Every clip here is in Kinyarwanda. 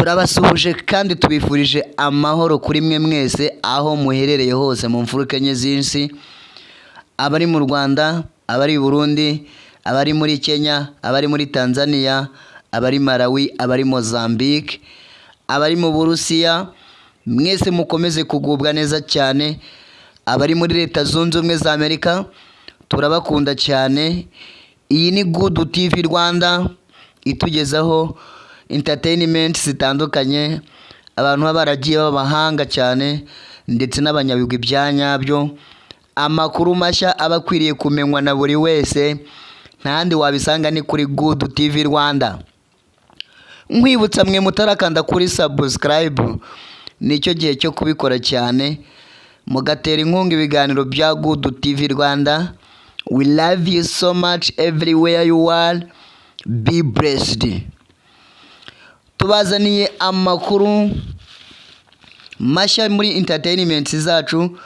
turabasuhuje kandi tubifurije amahoro kuri mwe mwese aho muherereye hose mu mfuruka enye z'isi, abari mu Rwanda, abari i Burundi, abari muri Kenya, abari muri Tanzania, abari Malawi, abari Mozambique, abari mu Burusiya, mwese mukomeze kugubwa neza cyane. Abari muri Leta Zunze Ubumwe za Amerika, turabakunda cyane. Iyi ni Good TV Rwanda itugezaho entertainment zitandukanye, abantu baragiye b'abahanga cyane ndetse n'abanyabigwi bya nyabyo, amakuru mashya abakwiriye kumenywa na buri wese, ntandi wabisanga ni kuri Good TV Rwanda. Nkwibutsa mwe mutarakanda kuri subscribe, nicyo gihe cyo kubikora cyane, mugatera inkunga ibiganiro bya Good TV Rwanda. We love you so much everywhere you are. Be blessed. Tubazaniye amakuru mashya muri entertainment zacu,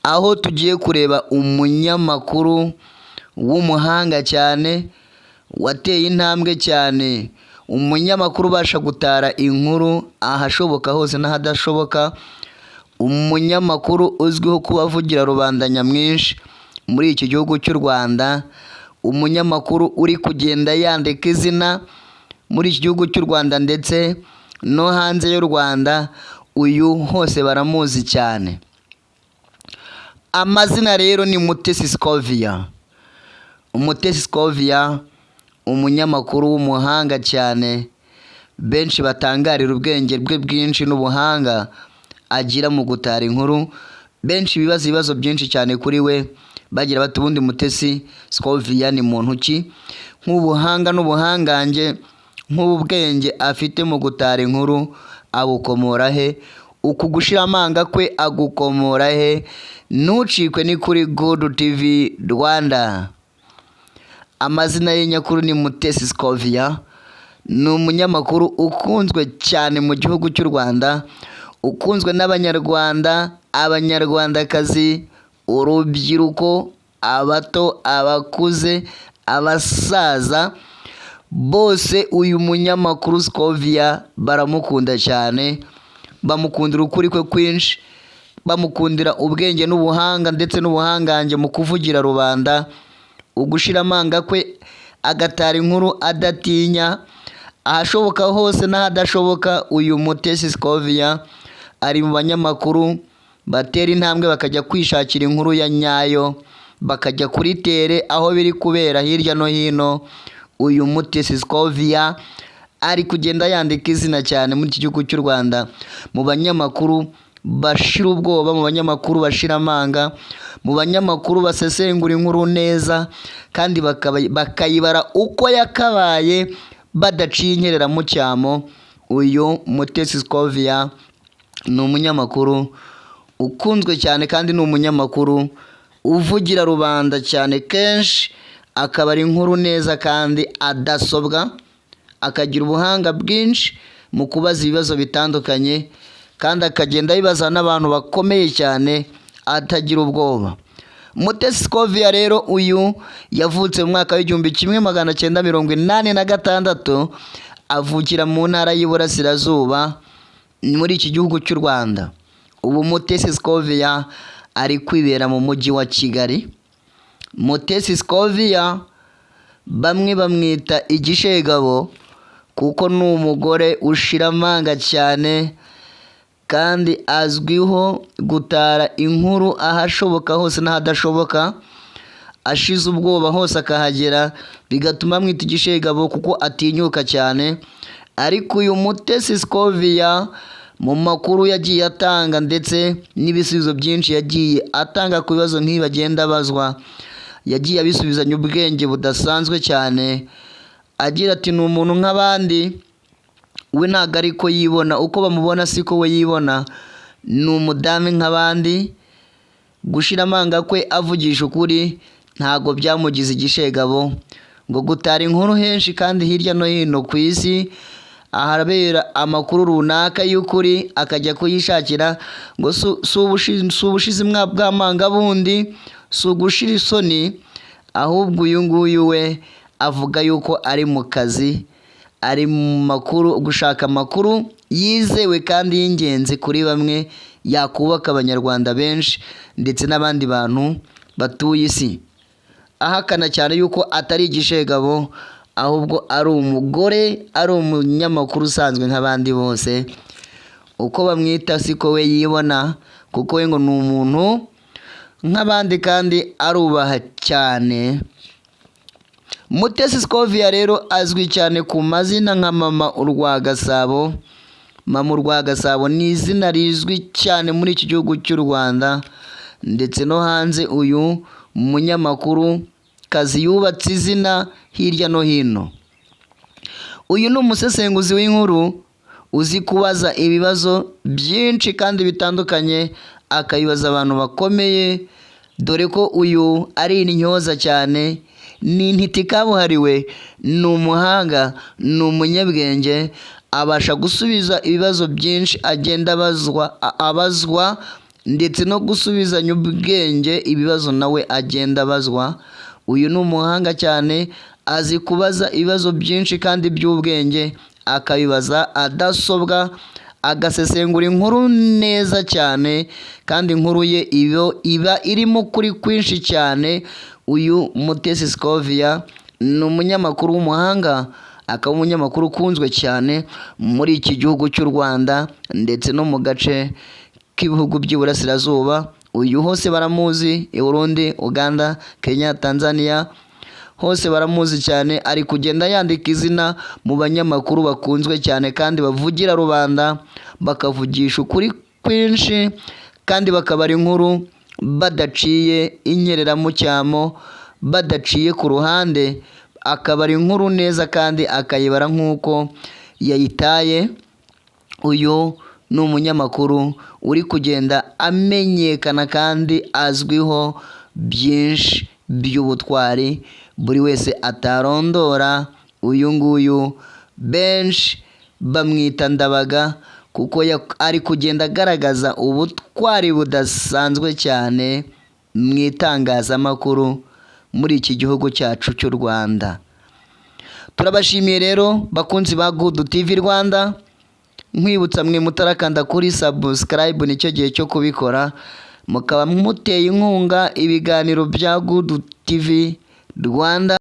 aho tugiye kureba umunyamakuru w'umuhanga cyane, wateye intambwe cyane, umunyamakuru ubasha gutara inkuru ahashoboka hose n'ahadashoboka, umunyamakuru uzwiho kuba avugira rubanda nyamwinshi muri iki gihugu cy'u Rwanda, umunyamakuru uri kugenda yandika izina muri iki gihugu cy'u Rwanda ndetse no hanze y'u Rwanda. Uyu hose baramuzi cyane. Amazina rero ni Mutesi Scovia. Mutesi Scovia, umunyamakuru w'umuhanga cyane, benshi batangarira ubwenge bwe bwinshi n'ubuhanga agira mu gutara inkuru. Benshi bibaza ibibazo byinshi cyane kuri we, bagira bati ubundi Mutesi Scovia ni muntu ki? Nk'ubuhanga n'ubuhangange, nk'ubwenge afite mu gutara inkuru abukomora he? Uku gushira amanga kwe agukomora he? Ntucikwe ni kuri Good TV Rwanda. Amazina ye nyakuri ni Mutesi Scovia. Ni umunyamakuru ukunzwe cyane mu gihugu cy'u Rwanda, ukunzwe n'abanyarwanda, abanyarwandakazi, urubyiruko, abato, abakuze, abasaza, bose uyu munyamakuru Scovia baramukunda cyane. Bamukundira ukuri kwe kwinshi, bamukundira ubwenge n'ubuhanga ndetse n'ubuhangange mu kuvugira rubanda, ugushira amanga kwe agatara inkuru adatinya ahashoboka hose n'ahadashoboka. Uyu Mutesi Scovia ari mu banyamakuru batera intambwe bakajya kwishakira inkuru ya nyayo, bakajya kuri tere aho biri kubera hirya no hino. Uyu Mutesi Scovia ari kugenda yandika izina cyane muri iki gihugu cy'u Rwanda, mu banyamakuru bashira ubwoba, mu banyamakuru bashira amanga, mu banyamakuru basesengura inkuru neza kandi bakayibara uko yakabaye badaciye inkerera mu cyamo. Uyu Mutesi Scovia ni umunyamakuru ukunzwe cyane kandi ni umunyamakuru uvugira rubanda cyane, kenshi akabara inkuru neza kandi adasobwa, akagira ubuhanga bwinshi mu kubaza ibibazo bitandukanye kandi akagenda yibaza n'abantu bakomeye cyane atagira ubwoba. Mutesi Scovia rero uyu yavutse mu mwaka w'1986, avukira mu ntara y'Iburasirazuba muri iki gihugu cy'u Rwanda. Ubu Mutesi Scovia ari kwibera mu mujyi wa Kigali. Mutesi Scovia bamwe bamwita igishegabo kuko ni umugore ushira amanga cyane kandi azwiho gutara inkuru ahashoboka hose n'ahadashoboka, ashize ubwoba hose akahagera, bigatuma amwita igishegabo kuko atinyuka cyane. Ariko uyu Mutesi Scovia mu makuru yagiye atanga ndetse n'ibisubizo byinshi yagiye atanga ku bibazo nk'ibi agenda abazwa, yagiye abisubizanya ubwenge budasanzwe cyane, agira ati ni umuntu nk'abandi, we ntabwo ariko yibona, uko bamubona siko we yibona, ni umudamu nk'abandi. Gushira amanga kwe avugisha ukuri ntabwo byamugize igishegabo, ngo gutara inkuru henshi kandi hirya no hino ku isi ahabera amakuru runaka y'ukuri akajya kuyishakira, ngo si ubushizi bw'amanga bundi, si ugushira isoni, ahubwo uyu nguyu we avuga yuko ari mu kazi, ari mu makuru, gushaka amakuru yizewe kandi y'ingenzi kuri bamwe yakubaka abanyarwanda benshi ndetse n'abandi bantu batuye isi. Ahakana cyane yuko atari igishegabo ahubwo ari umugore, ari umunyamakuru usanzwe nk'abandi bose. Uko bamwita siko we yibona, kuko we ngo ni umuntu nk'abandi kandi arubaha cyane. Mutesi Scovia rero azwi cyane ku mazina nka Mama Urwagasabo. Mama Urwagasabo ni izina rizwi cyane muri iki gihugu cy'u Rwanda ndetse no hanze. Uyu munyamakuru kazi yubatse izina hirya no hino. Uyu ni umusesenguzi w'inkuru uzi kubaza ibibazo byinshi kandi bitandukanye, akabibaza abantu bakomeye, dore ko uyu ari intyoza cyane, ni intiti kabuhariwe, ni umuhanga, ni umunyabwenge, abasha gusubiza ibibazo byinshi agenda abazwa ndetse no gusubizanya ubwenge ibibazo nawe agenda abazwa. Uyu ni umuhanga cyane, azi kubaza ibibazo byinshi kandi by'ubwenge, akabibaza adasobwa, agasesengura inkuru neza cyane, kandi inkuru ye iba irimo ukuri kwinshi cyane. Uyu Mutesi Scovia ni umunyamakuru w'umuhanga, akaba umunyamakuru ukunzwe cyane muri iki gihugu cy'u Rwanda ndetse no mu gace k'ibihugu by'iburasirazuba. Uyu hose baramuzi, i Burundi, Uganda, Kenya, Tanzania, hose baramuzi cyane. Ari kugenda yandika izina mu banyamakuru bakunzwe cyane kandi bavugira rubanda, bakavugisha ukuri kwinshi kandi bakabara inkuru badaciye inyereramucyamo, badaciye ku ruhande, akabara inkuru neza kandi akayibara nk'uko yayitaye. Uyu ni umunyamakuru uri kugenda amenyekana kandi azwiho byinshi by'ubutwari buri wese atarondora. Uyu nguyu benshi bamwita Ndabaga kuko ari kugenda agaragaza ubutwari budasanzwe cyane mu itangazamakuru muri iki gihugu cyacu cy'u Rwanda. Turabashimiye rero bakunzi ba Good TV Rwanda, nkwibutsa mwe mutarakanda kuri subscribe, nicyo gihe cyo kubikora, mukaba muteye inkunga ibiganiro bya Good TV Rwanda.